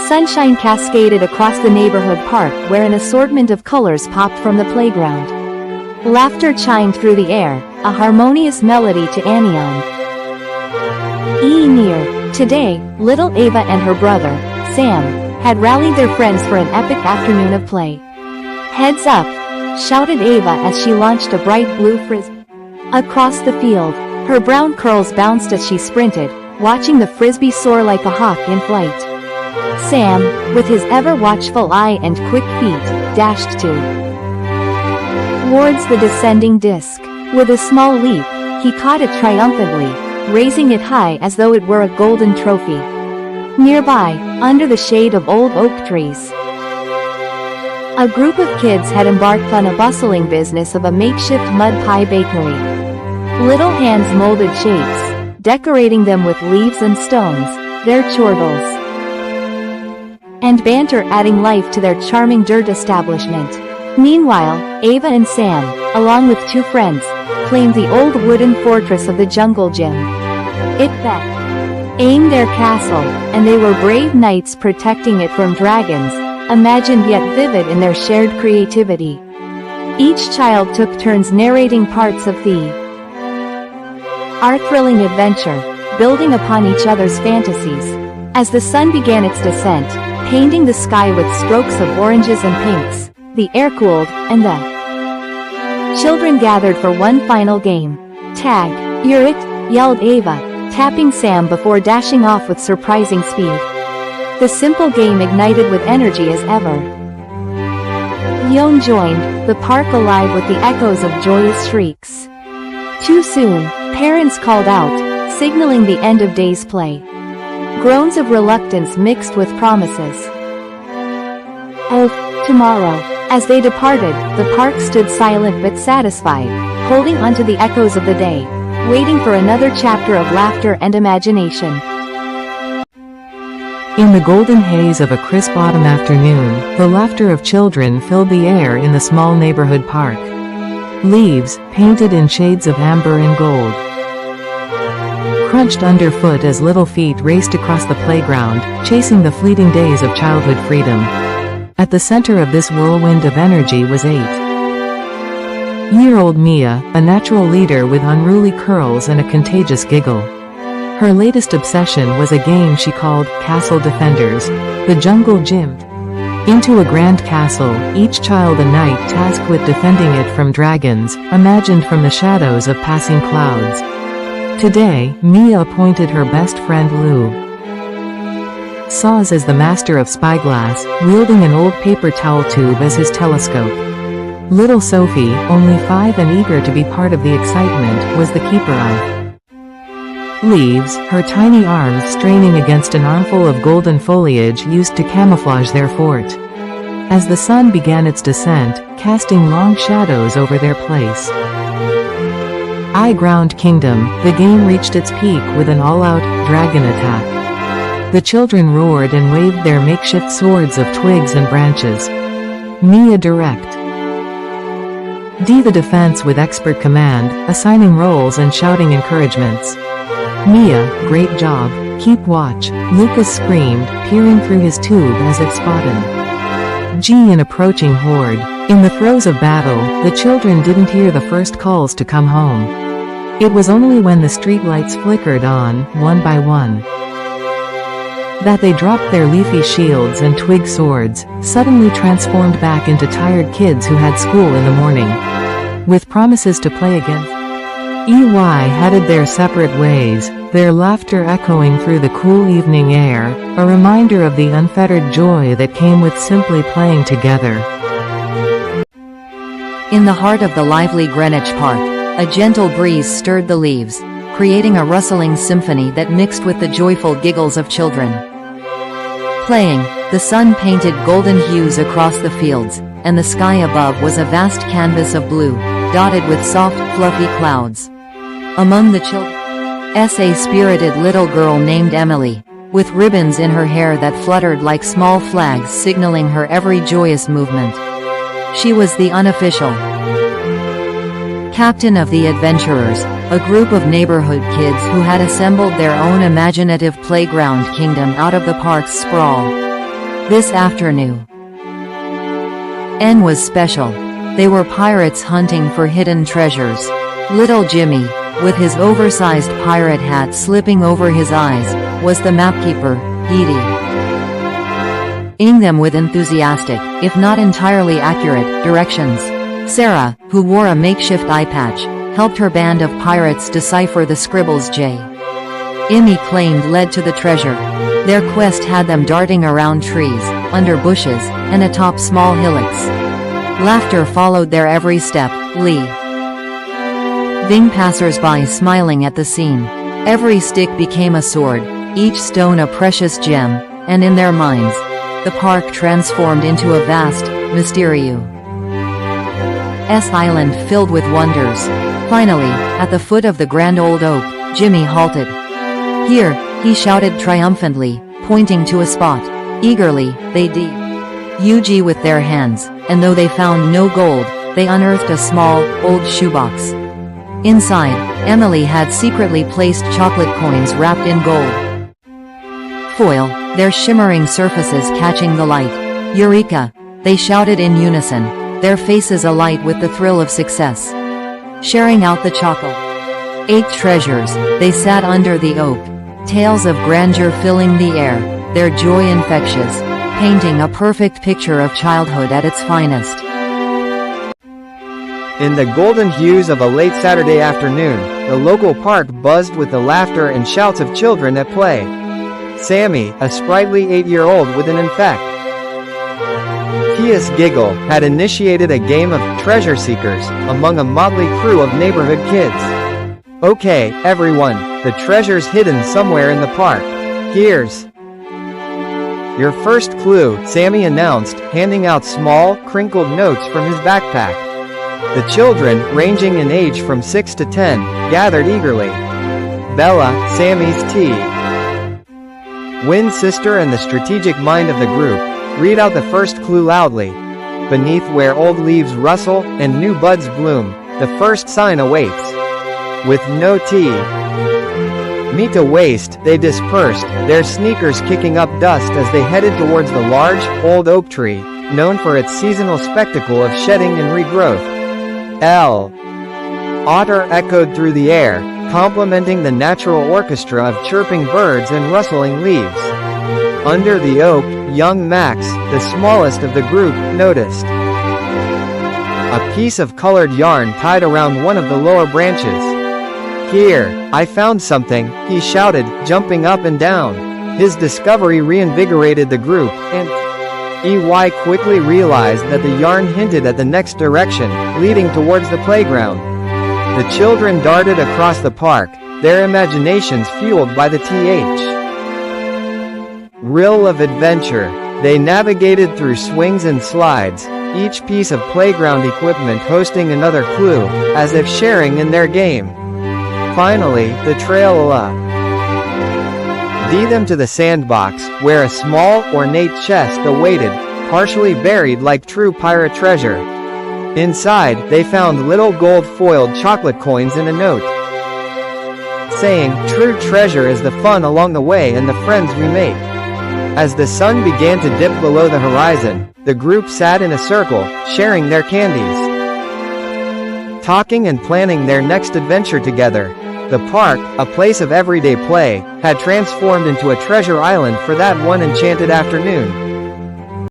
Sunshine cascaded across the neighborhood park where an assortment of colors popped from the playground. Laughter chimed through the air, a harmonious melody to Anion. Near. Today, little Ava and her brother, Sam, had rallied their friends for an epic afternoon of play. Heads up! Shouted Ava as she launched a bright blue frisbee. Across the field, her brown curls bounced as she sprinted, watching the frisbee soar like a hawk in flight. Sam, with his ever-watchful eye and quick feet, dashed towards the descending disc. With a small leap, he caught it triumphantly, raising it high as though it were a golden trophy. Nearby, under the shade of old oak trees, a group of kids had embarked on a bustling business of a makeshift mud pie bakery. Little hands molded shapes, decorating them with leaves and stones, their chortles and banter adding life to their charming dirt establishment. Meanwhile, Ava and Sam, along with two friends, claimed the old wooden fortress of the jungle gym. It aimed their castle, and they were brave knights protecting it from dragons, imagined yet vivid in their shared creativity. Each child took turns narrating parts of our thrilling adventure, building upon each other's fantasies. As the sun began its descent, painting the sky with strokes of oranges and pinks, the air cooled, and the children gathered for one final game. Tag, you're it, yelled Ava, tapping Sam before dashing off with surprising speed. The simple game ignited with energy as ever. Yon joined, the park alive with the echoes of joyous shrieks. Too soon, parents called out, signaling the end of day's play. Groans of reluctance mixed with promises of tomorrow. As they departed, the park stood silent but satisfied, holding onto the echoes of the day, waiting for another chapter of laughter and imagination. In the golden haze of a crisp autumn afternoon, the laughter of children filled the air in the small neighborhood park. Leaves, painted in shades of amber and gold, crunched underfoot as little feet raced across the playground, chasing the fleeting days of childhood freedom. At the center of this whirlwind of energy was 8-year-old Mia, a natural leader with unruly curls and a contagious giggle. Her latest obsession was a game she called Castle Defenders. The jungle gym into a grand castle, each child a knight tasked with defending it from dragons, imagined from the shadows of passing clouds. Today, Mia appointed her best friend Lou Saws as the master of spyglass, wielding an old paper towel tube as his telescope. Little Sophie, only 5 and eager to be part of the excitement, was the keeper of leaves, her tiny arms straining against an armful of golden foliage used to camouflage their fort. As the sun began its descent, casting long shadows over their place. Ground Kingdom, the game reached its peak with an all-out dragon attack. The children roared and waved their makeshift swords of twigs and branches. Mia direct. D the defense with expert command, assigning roles and shouting encouragements. Mia, great job, keep watch, Lucas screamed, peering through his tube as if spotted G an approaching horde. In the throes of battle, the children didn't hear the first calls to come home. It was only when the streetlights flickered on, one by one, that they dropped their leafy shields and twig swords, suddenly transformed back into tired kids who had school in the morning. With promises to play again, headed their separate ways, their laughter echoing through the cool evening air, a reminder of the unfettered joy that came with simply playing together. In the heart of the lively Greenwich Park, a gentle breeze stirred the leaves, creating a rustling symphony that mixed with the joyful giggles of children. Playing, the sun painted golden hues across the fields, and the sky above was a vast canvas of blue, dotted with soft, fluffy clouds. Among the children, a spirited little girl named Emily, with ribbons in her hair that fluttered like small flags signaling her every joyous movement. She was the unofficial captain of the adventurers, a group of neighborhood kids who had assembled their own imaginative playground kingdom out of the park's sprawl. This afternoon was special. They were pirates hunting for hidden treasures. Little Jimmy, with his oversized pirate hat slipping over his eyes, was the mapkeeper, guiding them with enthusiastic, if not entirely accurate, directions. Sarah, who wore a makeshift eye patch, helped her band of pirates decipher the scribbles Jimmy claimed led to the treasure. Their quest had them darting around trees, under bushes, and atop small hillocks. Laughter followed their every step, leaving passers-by smiling at the scene. Every stick became a sword, each stone a precious gem, and in their minds, the park transformed into a vast, mysterious island filled with wonders. Finally, at the foot of the grand old oak, Jimmy halted. "Here," he shouted triumphantly, pointing to a spot. Eagerly, they dug with their hands, and though they found no gold, they unearthed a small, old shoebox. Inside, Emily had secretly placed chocolate coins wrapped in gold foil, their shimmering surfaces catching the light. "Eureka!" they shouted in unison, their faces alight with the thrill of success. Sharing out the chocolate treasures, they sat under the oak, tales of grandeur filling the air, their joy infectious, painting a perfect picture of childhood at its finest. In the golden hues of a late Saturday afternoon, the local park buzzed with the laughter and shouts of children at play. Sammy, a sprightly 8-year-old with an infectious giggle, had initiated a game of treasure seekers among a motley crew of neighborhood kids. "Okay, everyone, the treasure's hidden somewhere in the park. Here's your first clue," Sammy announced, handing out small, crinkled notes from his backpack. The children, ranging in age from 6 to 10, gathered eagerly. Bella, Sammy's twin sister and the strategic mind of the group, read out the first clue loudly. "Beneath where old leaves rustle and new buds bloom, the first sign awaits." With no meat to waste, they dispersed, their sneakers kicking up dust as they headed towards the large, old oak tree, known for its seasonal spectacle of shedding and regrowth. Otter echoed through the air, complementing the natural orchestra of chirping birds and rustling leaves. Under the oak, young Max, the smallest of the group, noticed a piece of colored yarn tied around one of the lower branches. "Here, I found something," he shouted, jumping up and down. His discovery reinvigorated the group, and EY quickly realized that the yarn hinted at the next direction, leading towards the playground. The children darted across the park, their imaginations fueled by the thrill of adventure. They navigated through swings and slides, each piece of playground equipment hosting another clue, as if sharing in their game. Finally, the trail led them to the sandbox, where a small, ornate chest awaited, partially buried like true pirate treasure. Inside, they found little gold-foiled chocolate coins and a note saying, "True treasure is the fun along the way and the friends we make." As the sun began to dip below the horizon, the group sat in a circle, sharing their candies, talking and planning their next adventure together. The park, a place of everyday play, had transformed into a treasure island for that one enchanted afternoon.